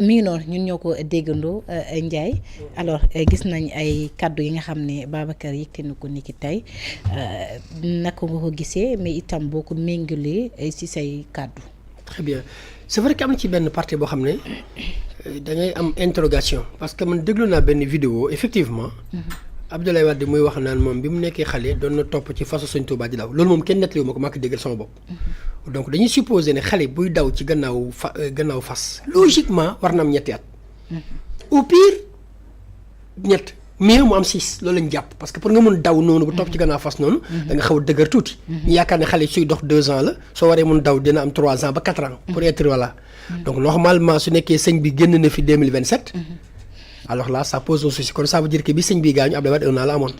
mi ngi noonu ñun ñoo ko déggandoo Ndiaye alors gis nañ ay kàddu yi nga xam ne Babacar yëkkati na ko ni ki tey naka nga ko gisee mais itam boo ko méngalee ci say kàddu. très bien c'est vrai que am na ci benn partie boo xam ne da ngay am interrogation parce que man déglu naa benn vidéo effectivement. Abdoulaye Wade muy wax naan moom bi mu nekkee xale doon na topp ci façon Sëñ Tuubaa di daw loolu moom kenn nettaliwu ma ko maa ko déggal sama bopp. donc dañuy supposer ne xale buy daw ci gannaaw fas logiquement war na am ñetti at. au pire ñett mais mu am 6 loolu lañ jàpp parce que pour nga mun daw noonu bu topp ci gannaaw fas noonu. da nga xaw a dëgër tuuti. ñu yaakaar ne xale suy dox 2 ans la soo waree mun daw dina am 3 ans ba 4 ans. pour être voilà. donc normalement su nekkee sëñ bi génn na fi 2027. alors là ça pose un souci kon ça veut dire que bi sëñ bi gaañu Abdoulaye Wade 1 an la amoon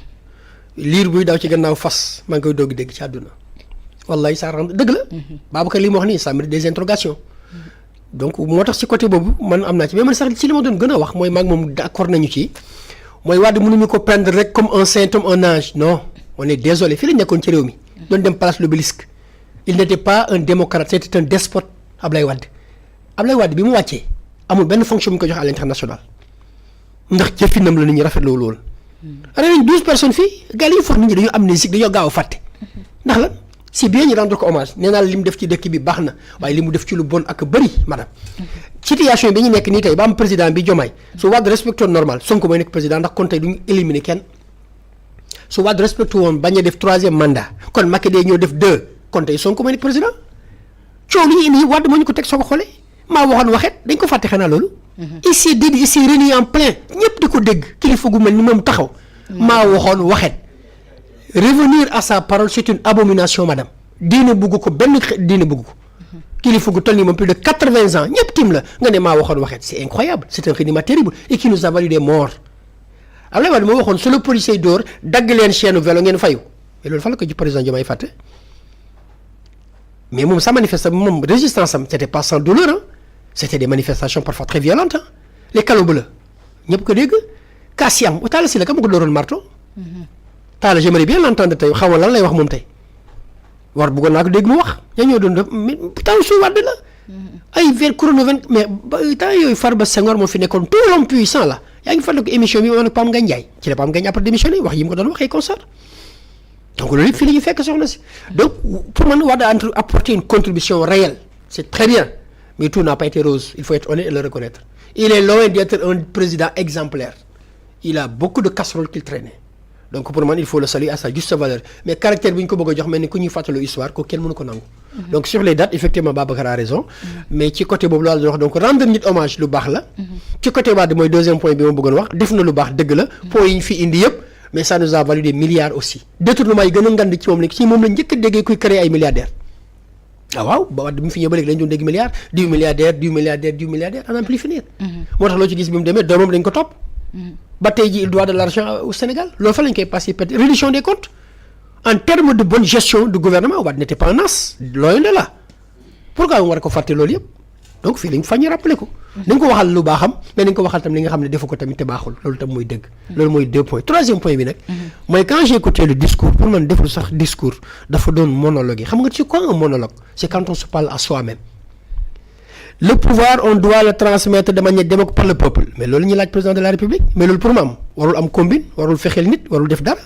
liir buy daw ci gannaaw fas maa ngi koy doog dégg ci àdduna wallahi ça rend dëgg la. Babacar li mu wax nii ça mérite des interrogations. donc moo tax ci côté boobu man am naa ci mais man sax ci li ma doon gën a wax mooy maag moom d'accord nañu ci mooy Wade mënuñu ko prendre rek comme un saint homme un ange non on est désolé fii la nekkoon ci réew mi. doon dem place l'Obélisque il n'était pas un démocrate c'était un despote Abdoulaye Wade bi mu wàccee amul benn fonction bu ñu ko jox à l'international. ndax jëfinam la nit ñi rafetlu lool. rey nañ 12 personnes fii gars yi foog nit ñi dañoo amnésique dañoo gaaw a fàtte. ndax la c'est bien ñu rendre ko hommage nee naa la li mu def ci dëkk bi baax na waaye li mu def ci lu bon ak bëri madame. situation bi ñu nekk nii tey ba am président bi Diomaye su Wade respecté woon normal Sonko mooy nekk président ndax kon tey duñu éliminer kenn su Wade respecté woon bañ a def 3e mandat kon Macky day ñëw def 2 kon tey Sonko mooy nekk président coow li ñu indi Wade moo ñu ko teg soo ko xoolee maa waxoon waxet dañ ko fàtte xanaa loolu. il s'est dit il s'est renié en plein ñëpp di ko dégg kilifa gu mel ni moom taxaw. maa waxoon waxet revenir à sa parole c'est une abomination madame. diine bugg ko benn diine bugg ko. kilifa gu toll nii moom plus de 80 ans ñëpp tim la nga ne maa waxoon waxet c'est incroyable c'est un reniement terrible et qui nous a valu des morts. Abdoulaye Wade moo waxoon su la policier dóor dagg leen chaîne vélo ngeen fayu mais loolu fan la ko ci président Diomaye fàtte mais moom sa manifestation moom résistance am c'était pas sans douleur hein. C'était des manifestations parfois très violentes hein. Les calots bleus ñëpp ko dégg Kassiam Talla Sylla ka ma ko dooroon marteau. Talla j'aimerais bien l'entendre tey xaw ma lan lay wax moom tey war bëggoon naa ko dégg mu wax ñoo ñoo doon def mais temps su Wade la. ay vers chrono 20 mais ba temps yooyu Farba Senghor moo fi nekkoon tout l'homme puissant là yaa ngi fàttaliku émission bi ma ne Pam Ngagne Ndiaye ci la Pam Ngagne après démissionné wax yi mu ko doon waxee concert donc loolu yëpp fii la ñu fekk soxna si donc pour man Wade a apporté une contribution réelle c'est très bien. Mais tout n'a pas été rose, il faut être honnête et le reconnaître. Il est loin d'être un président exemplaire. Il a beaucoup de casseroles qu'il traînait. Donc pour moi, il faut le saluer à sa juste valeur. Mais caractère bi ñu ko bëgg a jox mel ni ku ñuy fàttali histoire ko kenn mënu ko nangu. Donc sur les dates, effectivement Babacar a raison. Mais ci côté boobu la wax donc rendre nit hommage lu baax la. ci côté Wade mooy deuxième point bi ma bëggoon wax def na lu baax dëgg la. point yi ñu fi indi yëpp mais ça nous a valu des milliards aussi. détournement yi gën a ngand ci moom la ci moom la njëkk a déggee kuy créer ay milliardaires. ah waaw ba Wade bi mu fi ñëw ba léegi dañu doon dégg milliards diw milliardaire à n'en plus finir. moo tax loo ci gis bi mu demee doomam dañ ko topp. ba tey ji il doit de l'argent au Sénégal loolu fa lañ koy passé peut-être reddition des comptes en termes de bonne gestion du gouvernement Wade n'était pas un as loin de là pourquoi mu war ko fàtte loolu yëpp donc fii lañ fa ñu rappelé ko. dañ ko waxal lu baaxam mais dañ ko waxal tam li nga xam ne defu ko tamit te baaxul loolu tam mooy dëgg. loolu mooy 2 points 3e point bi nag. mooy quand j'ai écouté le discours pour man deful sax discours dafa doon monologue yi xam nga c'est quoi un monologue c'est quand on se parle à soi-même. le pouvoir on doit le transmettre de manière démocratique par le peuple mais loolu ñu laaj président de la République mais loolu pour mu am warul am combine warul fexeel nit warul def dara.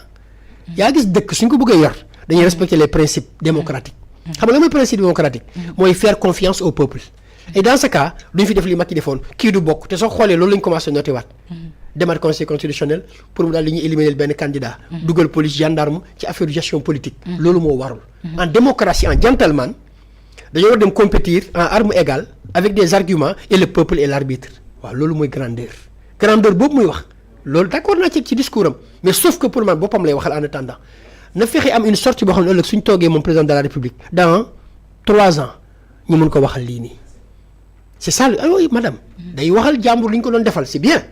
yaa gis dëkk suñ ko bëggee yor dañuy respecter les principes démocratiques. xam nga lan mooy principe démocratique. mooy faire confiance au peuple. et dans ce cas duñ fi def li Macky defoon kii du bokk te soo xoolee loolu lañ commencé noté waat. demaat conseil constitutionnel pour mu daal di ñuy éliminer benn candidat. dugal police gendarme ci affaire gestion politique. loolu moo warul. en démocratie en gentleman dañoo war dem compétir en armes égales avec des arguments et le peuple est l'arbitre waaw loolu mooy grandeur boobu muy wax loolu d'accord naa ci discours am mais sauf que pour man boppam lay waxal en attendant na fexe am une sortie boo xam ne ëllëg suñ toogee moom président de la République dans 3 ans ñu mun ko waxal lii nii c'est ça oui madame day waxal jàmbur li ñu ko doon defal c'est bien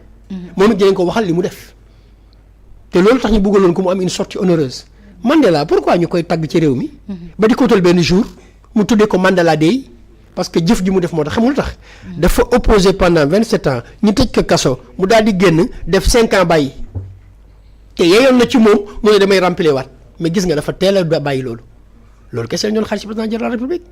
moom it dinañ ko waxal li mu def te loolu tax ñu bëggaloon ko mu am une sortie heureuse Mandela pourquoi ñu koy tagg ci réew mi ba di ko wutal benn jour mu tuddee ko Mandela Day parce que jëf ji mu def moo tax xam nga lu tax dafa opposé pendant 27 ans ñu tëj ko kaso mu daal di génn def 5 ans bàyyi te yeyoon na ci moom mu ne damay remplir waat mais gis nga dafa teel a bàyyi loolu kese la ñu doon xaar ci président de la République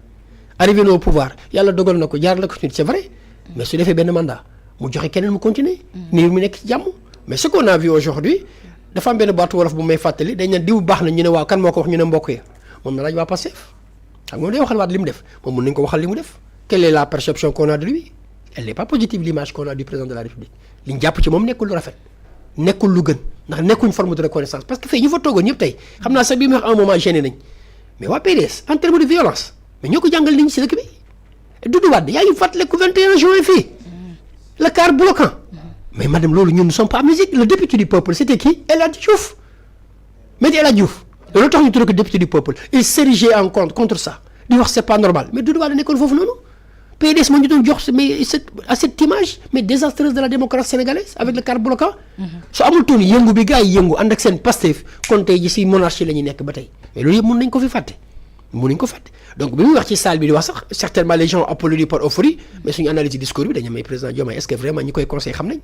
arrivé au pouvoir yàlla dogal na ko jaar la ko nit c'est vrai mais su defee benn mandat mu joxe keneen mu continuer nii mu nekk ci jàmm. mais ce qu'on a vu aujourd'hui dafa am benn baatu wolof bu may fàttali dañ ne diw baax na ñu ne waaw kan moo ko wax ñu ne mbokk yi moom na laaj waa Pastef xam nga moom day waxal waat li mu def moom mën nañu ko waxal li mu def. quelle est la perception qu'on a de lui elle n'est pas positive l'image qu'on a du président de la République li ñu jàpp ci moom nekkul lu rafet nekkul lu gën ndax nekkuñ forme de reconnaissance parce que fii ñu fa toogoon ñëpp tey xam naa sax bii muy wax à un moment gêné nañ mais waa PDS en termes de violence mais ñoo ko jàngal nit ñi si dëkk bi Doudou Wade yaa ngi fàttaliku 21 juin fii le car bloquant mais madame loolu ñun ne sommes pas amnésiques le député du peuple c'était qui El Hadji Diouf Maître El Hadji Diouf loolu tax ñu tudd ko député du peuple il s'érigeait en contre ça di wax c'est pas normal mais Doudou Wade nekkoon foofu noonu PDS moo ñu doon jox mais à cette image mais désastreuse de la démocratie sénégalaise avec le car bloquant su amul toon yëngu bi gars yi yëngu ànd ak seen Pastef kon tey ji si monarchie la ñuy nekk ba tey mais loolu yëpp mën nañ ko fi fàtte donc bi muy wax ci salle bi di wax sax certainement les gens applaudissent par euphorie mais suñu analyse discours bi dañu may président Diomaye est-ce que vraiment ñi koy conseil xam nañ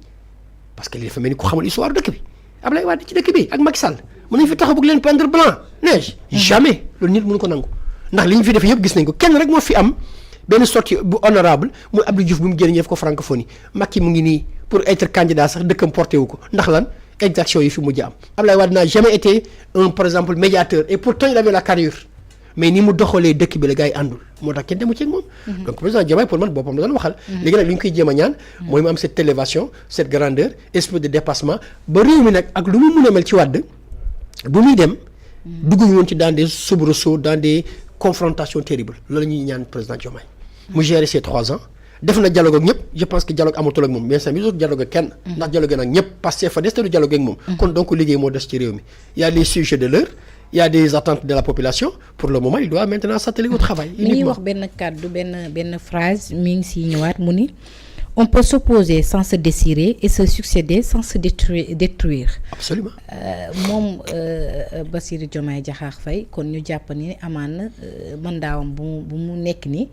parce que li dafa mel ni ku xamul histoire dëkk bi Ablaye Wade ci dëkk bi ak Macky Sall mën nañ fi taxaw bëgg leen peindre blanc neige jamais loolu nit mënu ko nangu ndax li ñu fi def yëpp gis nañ ko kenn rek moo fi am benn sortie bu honorable muy Abdou Diouf bu mu génn ñu def ko francophonie Macky mu ngi nii pour être candidat sax dëkkam porté wu ko ndax lan exaction yi fi mujj am Ablaye Wade n'a jamais été un par exemple médiateur et pourtant il avait la carrure mais ni mu doxalee dëkk bi la gars yi àndul moo tax kenn demu ci ak moom donc président Diomaye pour man boppam la doon waxal léegi nag li ñu koy jéem a ñaan mooy mu am cette élévation cette grandeur esprit de dépassement ba réew mi nag ak lu mu mun a mel ci Wade bu muy dem dugguñu woon ci dans des soubresauts dans des confrontations terribles loolu la ñuy ñaan président Diomaye mu gérer ces 3 ans def na dialogue ak ñëpp je pense que dialogue amatul ak moom mais sax mi dootu dialogue ak kenn ndax dialogue nag ñëpp parce que fa des te du dialogue ak moom kon donc liggéey moo des ci réew mi y a les sujets de l'heure il y a des attentes de la population pour le moment il doit maintenant s'atteler au travail mi ngi wax benn kàddu benn phrase mi ngi siy ñëwaat mu ni on peut s'opposer sans se désirer et se succéder sans se détruire. Absolument. moom Bassirou Diomaye Diakhar Faye kon ñu jàpp ni amaan na mandaawam bu mu nekk nii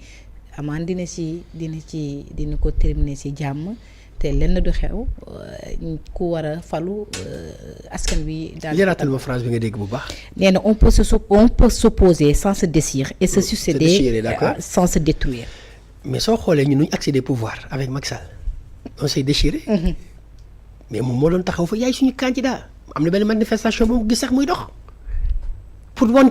amaan dina ko terminer ci jàmm te lenn du xew ku war a falu askan wi. daal yaraatal ma phrase bi nga dégg bu baax. nee na on peut s'opposer sans se désirer et se succéder sans se détruire. mais soo xoolee ñu nuñ accéder pouvoir avec Macky Sall on s'est déchiré. mais moom moo doon taxaw fa yaay suñu candidat am na benn manifestation bu mu gis sax muy dox pour wan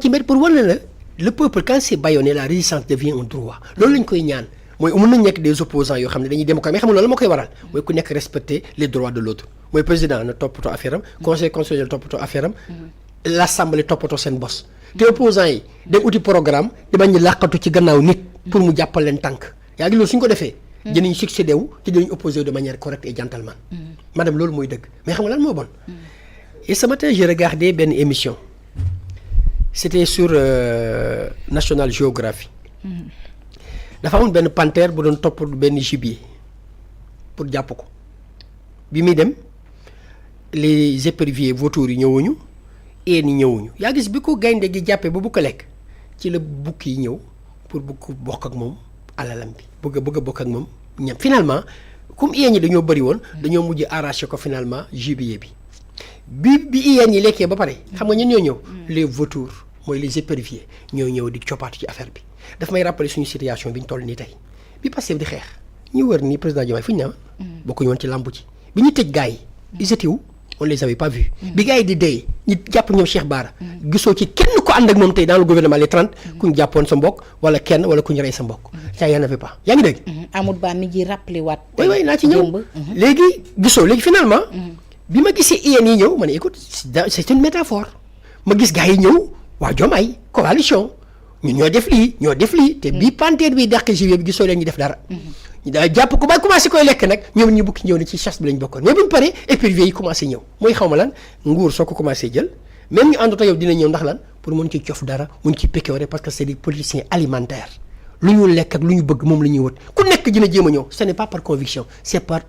na la le peuple quand c'est bâillonné la résistance devient un droit loolu lañ koy ñaan mooy mën nañ nekk des opposants yoo xam ne dañuy démocratie mais xam nga loolu moo koy waral mooy ku nekk respecter les droits de l'autre mooy président na toppatoo affaire am conseil constitutionnel toppatoo affaire am l'assemblée toppatoo seen bos te opposants yi dem uti programme di bañ ñu làqatu ci gannaaw nit pour mu jàppal leen tànk yaa ngi loolu suñ ko defee dinañ succédé wu te dinañ opposé wu de manière correcte et gentleman madame loolu mooy dëgg mais xam nga lan moo bon et ce matin j'ai regardé benn émission c'était sur National Geographic dafa amoon benn panthère bu doon topp benn gibier pour jàpp ko bi muy dem les éperviers vautours yi ñëwuñu een yi ñëwuñu yaa gis bi ko gaynde gi jàppee ba bu ko lekk ci la bukki yi ñëw pour bugg bokk ak moom alalam bi bëgg a bokk ak moom ñam finalement comme iyeen yi dañoo bëri woon dañoo mujj arraché ko finalement gibier bi iyeen yi lekkee ba pare xam nga ñen ñoo ñëw les vautours mooy les éperviers ñoo ñëw di coppaatu ci affaire bi daf may rappeler suñu situation bi ñu toll nii tey bi Pastef di xeex ñu wër nii président Diomaye fu ñu ñëw bokkuñu woon ci làmb ci bi ñu tëj gars yi ils étaient où on les avait pas vus bi gars yi di dee ñu jàpp ñoom Cheikh Bara gisoo ci kenn ko ànd ak moom tey dans le gouvernement les 30 ku ñu jàppoon sa mbokk wala kenn wala ku ñu rey sa mbokk ça y en avait pas yaa ngi dégg Amadou Ba mi ngi rappelé waat way naa ci ñëw léegi gisoo léegi finalement bi ma gisee iyeen yi ñëw ma ne écoute c'est une métaphore ma gis gars yi ñëw waa Diomaye coalition ñun ñoo def lii te bii panthère bi dàq gibier bi gisoo leen ñu def dara ñu daal jàpp ko ba commencé koy lekk nag ñoom ñu bukki ñëw ne ci chasse bi lañ bokkoon mais bu ñu paree éperviers yi commencé ñëw mooy xaw ma lan nguur soo ko commencé jël même ñu àndut ak yow dina ñëw ndax lan pour mun ci cof dara mun ci pécore parce que c'est des politiciens alimentaires lu ñu lekk ak lu ñu bëgg moom la ñuy wët ku nekk dina jéem a ñëw ce n'est pas par conviction c'est par